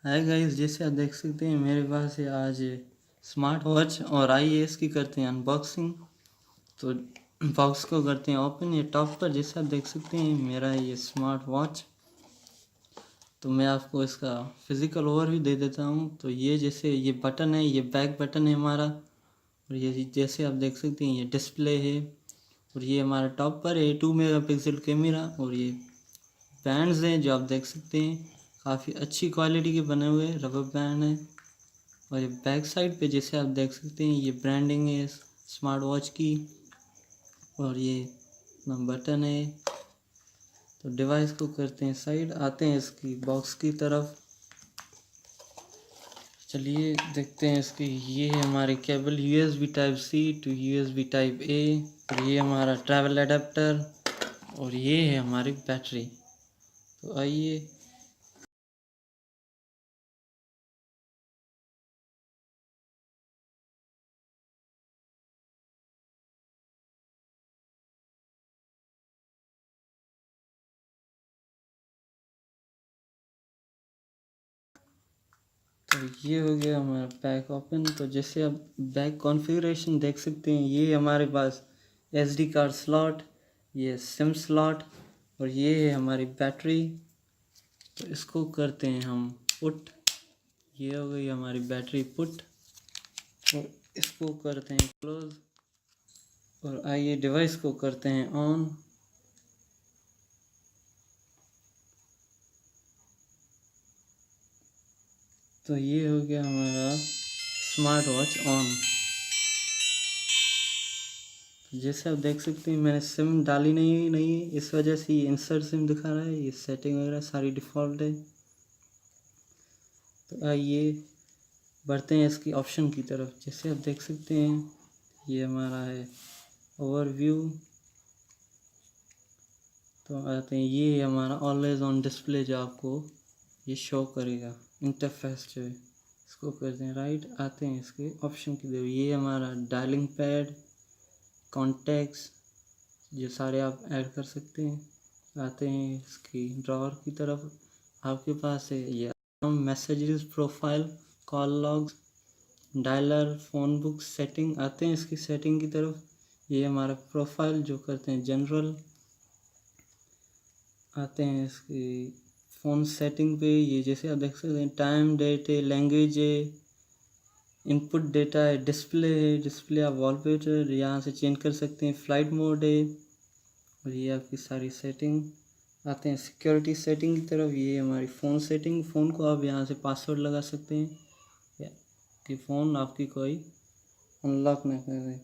Hi guys, जैसे आप देख सकते हैं मेरे पास है आज स्मार्ट वॉच और आइए इसकी करते हैं अनबॉक्सिंग। तो बॉक्स को करते हैं ओपन। ये टॉप पर जैसे आप देख सकते हैं मेरा ये स्मार्ट वॉच। तो मैं आपको इसका फिज़िकल ओवरव्यू दे देता हूँ। तो ये जैसे ये बटन है, ये बैक बटन है हमारा। और ये जैसे आप देख सकते हैं ये डिस्प्ले है। और ये हमारा टॉप पर है 2 मेगापिक्सल कैमरा। और ये बैंड्स हैं जो आप देख सकते हैं, काफ़ी अच्छी क्वालिटी के बने हुए रबर बैंड है। और ये बैक साइड पे जैसे आप देख सकते हैं ये ब्रांडिंग है स्मार्ट वॉच की। और ये बटन है। तो डिवाइस को करते हैं साइड, आते हैं इसकी बॉक्स की तरफ। चलिए देखते हैं इसकी। ये है हमारे cable USB type C to USB type A. और ये हमारा ट्रैवल अडेप्टर। और ये है हमारी बैटरी। तो आइए तो ये हो गया हमारा बैक ओपन। तो जैसे आप बैक कॉन्फ़िगरेशन देख सकते हैं, ये हमारे पास एसडी कार्ड स्लॉट, ये सिम स्लॉट और ये है हमारी बैटरी। तो इसको करते हैं हम पुट। ये हो गई हमारी बैटरी पुट। और इसको करते हैं क्लोज। और आइए डिवाइस को करते हैं ऑन। तो ये हो गया हमारा स्मार्ट वॉच ऑन। जैसे आप देख सकते हैं मैंने सिम डाली नहीं है, इस वजह से ये इंसर्ट सिम दिखा रहा है। ये सेटिंग वगैरह सारी डिफ़ॉल्ट है। तो आइए बढ़ते हैं इसकी ऑप्शन की तरफ। जैसे आप देख सकते हैं ये हमारा है ओवरव्यू। तो आते हैं, ये है हमारा ऑलवेज ऑन डिस्प्ले जो आपको ये शो करेगा इंटरफेस जो है। इसको करते हैं राइट, आते हैं इसके ऑप्शन की तरफ। ये हमारा डायलिंग पैड, कॉन्टैक्ट्स, ये सारे आप ऐड कर सकते हैं। आते हैं इसकी ड्रॉअर की तरफ। आपके पास है ये messages, profile, call logs, dialer, phone book, setting. आते हैं इसकी सेटिंग की तरफ। ये हमारा प्रोफाइल जो करते हैं जनरल। आते हैं इसकी फ़ोन सेटिंग पे। ये जैसे आप देख सकते हैं टाइम, डेट है, लैंग्वेज है, इनपुट डेटा है, डिस्प्ले है। डिस्प्ले आप वॉलपेपर यहाँ से चेंज कर सकते हैं, फ्लाइट मोड है। और ये आपकी सारी सेटिंग। आते हैं सिक्योरिटी सेटिंग की तरफ। ये हमारी फ़ोन सेटिंग। फ़ोन को आप यहाँ से पासवर्ड लगा सकते हैं या कि फ़ोन आपकी कोई अनलॉक ना करे।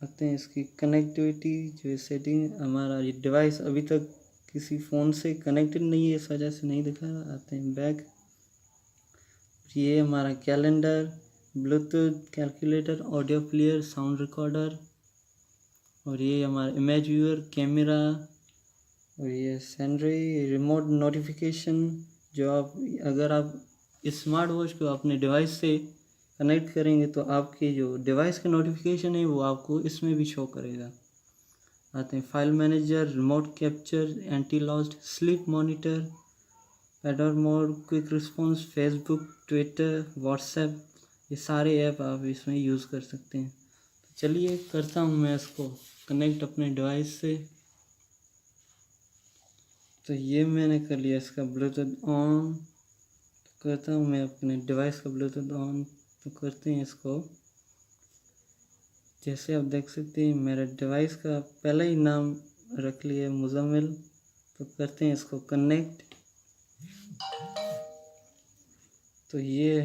आते हैं इसकी कनेक्टिविटी जो है सेटिंग। हमारा ये डिवाइस अभी तक किसी फ़ोन से कनेक्टेड नहीं है, इस वजह से नहीं दिखा। आते हैं बैक। ये हमारा calendar, Bluetooth, calculator, audio player, sound recorder. और ये हमारा इमेज व्यूअर, कैमरा। और ये सैंड्री रिमोट नोटिफिकेशन जो आप अगर आप स्मार्ट वॉच को अपने डिवाइस से कनेक्ट करेंगे तो आपके जो डिवाइस का नोटिफिकेशन है वो आपको इसमें भी शो करेगा। आते हैं file manager, remote capture, anti lost, sleep monitor, पेडर mode, quick response, Facebook, Twitter, WhatsApp, ये सारे ऐप आप इसमें यूज़ कर सकते हैं। तो चलिए करता हूँ मैं इसको कनेक्ट अपने डिवाइस से। तो ये मैंने कर लिया इसका ब्लूटूथ ऑन। तो करता हूँ मैं अपने डिवाइस का ब्लूटूथ ऑन। तो करते हैं इसको। जैसे आप देख सकते हैं मेरे डिवाइस का पहला ही नाम रख लिया मुज़म्मिल। तो करते हैं इसको कनेक्ट। तो ये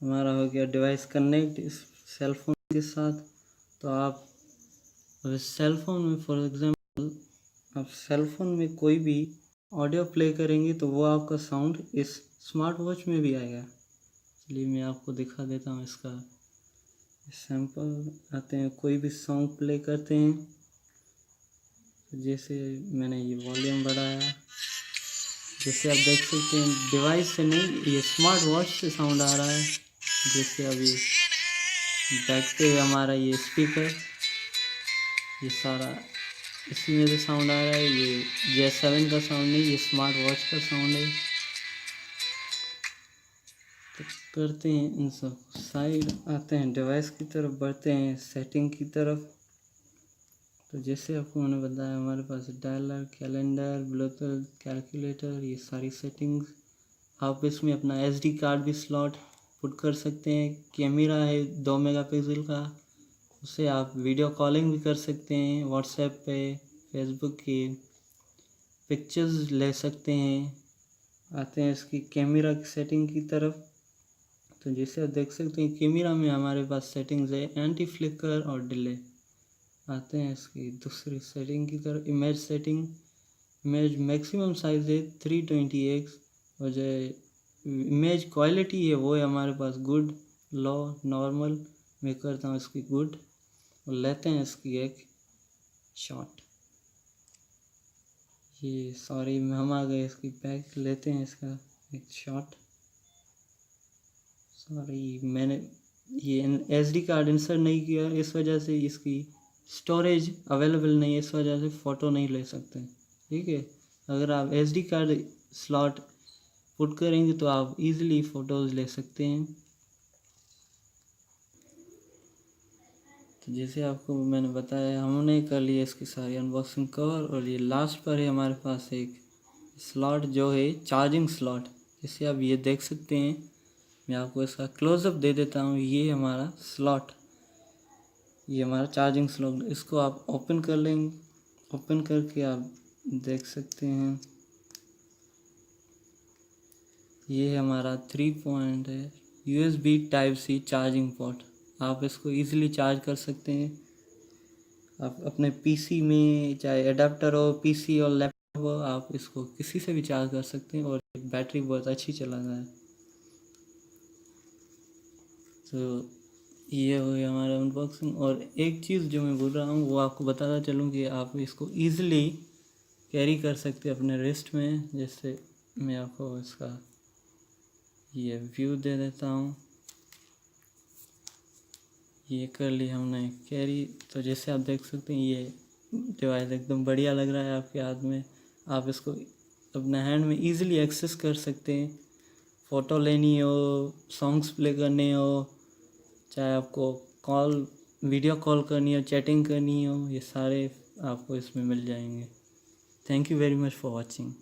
हमारा हो गया डिवाइस कनेक्ट इस सेल फोन के साथ। तो आप सेल फोन में फॉर एग्ज़ाम्पल आप सेल फोन में कोई भी ऑडियो प्ले करेंगे तो वो आपका साउंड इस स्मार्ट वॉच में भी आएगा। चलिए मैं आपको दिखा देता हूँ इसका सैंपल। आते हैं कोई भी सॉन्ग प्ले करते हैं। तो जैसे मैंने ये वॉल्यूम बढ़ाया, जैसे आप देख सकते हैं डिवाइस से नहीं, ये स्मार्ट वॉच से साउंड आ रहा है। जैसे अभी बैक पे हमारा ये स्पीकर, ये सारा इसी में से साउंड आ रहा है। ये J7 का साउंड नहीं, ये स्मार्ट वॉच का साउंड है। तो करते हैं इन सब साइड, आते हैं डिवाइस की तरफ, बढ़ते हैं सेटिंग की तरफ। तो जैसे आपको मैंने बताया हमारे पास डायलर, कैलेंडर, ब्लूटूथ, कैलकुलेटर, ये सारी सेटिंग्स। आप इसमें अपना SD कार्ड भी स्लॉट पुट कर सकते हैं। कैमरा है 2 मेगापिक्सल का, उससे आप वीडियो कॉलिंग भी कर सकते हैं, व्हाट्सएप पे, फेसबुक की पिक्चर्स ले सकते हैं। आते हैं इसकी कैमरा की सेटिंग की तरफ। तो जैसे आप देख सकते हैं कैमरा में हमारे पास सेटिंग्स है एंटी फ्लिकर और डिले। आते हैं इसकी दूसरी सेटिंग की तरफ, image setting. Image maximum size है 320x, और जो इमेज क्वालिटी है वो है हमारे पास गुड, लो, नॉर्मल। मैं करता हूँ इसकी गुड और लेते हैं इसकी एक शॉट। ये सॉरी हम आ गए इसकी बैक, लेते हैं इसका एक शॉट। सॉरी मैंने ये SD कार्ड इंसर्ट नहीं किया, इस वजह से इसकी स्टोरेज अवेलेबल नहीं है, इस वजह से फ़ोटो नहीं ले सकते। ठीक है, अगर आप SD कार्ड स्लॉट पुट करेंगे तो आप इजीली फ़ोटोज़ ले सकते हैं। तो जैसे आपको मैंने बताया हमने कर लिया इसकी सारी अनबॉक्सिंग कवर, और ये लास्ट पर है हमारे पास एक स्लॉट जो है चार्जिंग स्लॉट। जैसे आप ये देख सकते हैं, मैं आपको इसका क्लोज़अप दे देता हूँ। ये हमारा स्लॉट, ये हमारा चार्जिंग स्लॉट। इसको आप ओपन कर लेंगे, ओपन करके आप देख सकते हैं ये हमारा 3 पॉइंट है USB Type-C चार्जिंग पोर्ट। आप इसको इजीली चार्ज कर सकते हैं। आप अपने PC में, चाहे एडाप्टर हो, PC और लैपटॉप हो, आप इसको किसी से भी चार्ज कर सकते हैं, और बैटरी बहुत अच्छी चलाता है। तो ये हो गया हमारा अनबॉक्सिंग। और एक चीज़ जो मैं बोल रहा हूँ वो आपको बताता चलूँ कि आप इसको ईज़िली कैरी कर सकते हैं अपने रिस्ट में। जैसे मैं आपको इसका ये व्यू दे देता हूँ। ये कर ली हमने कैरी। तो जैसे आप देख सकते हैं ये डिवाइस एकदम बढ़िया लग रहा है आपके हाथ में। आप इसको अपने हैंड में ईज़िली एक्सेस कर सकते हैं। फ़ोटो लेनी हो, सॉन्ग्स प्ले करने हो, चाहे आपको वीडियो कॉल करनी हो, चैटिंग करनी हो, ये सारे आपको इसमें मिल जाएंगे। Thank you very much for watching.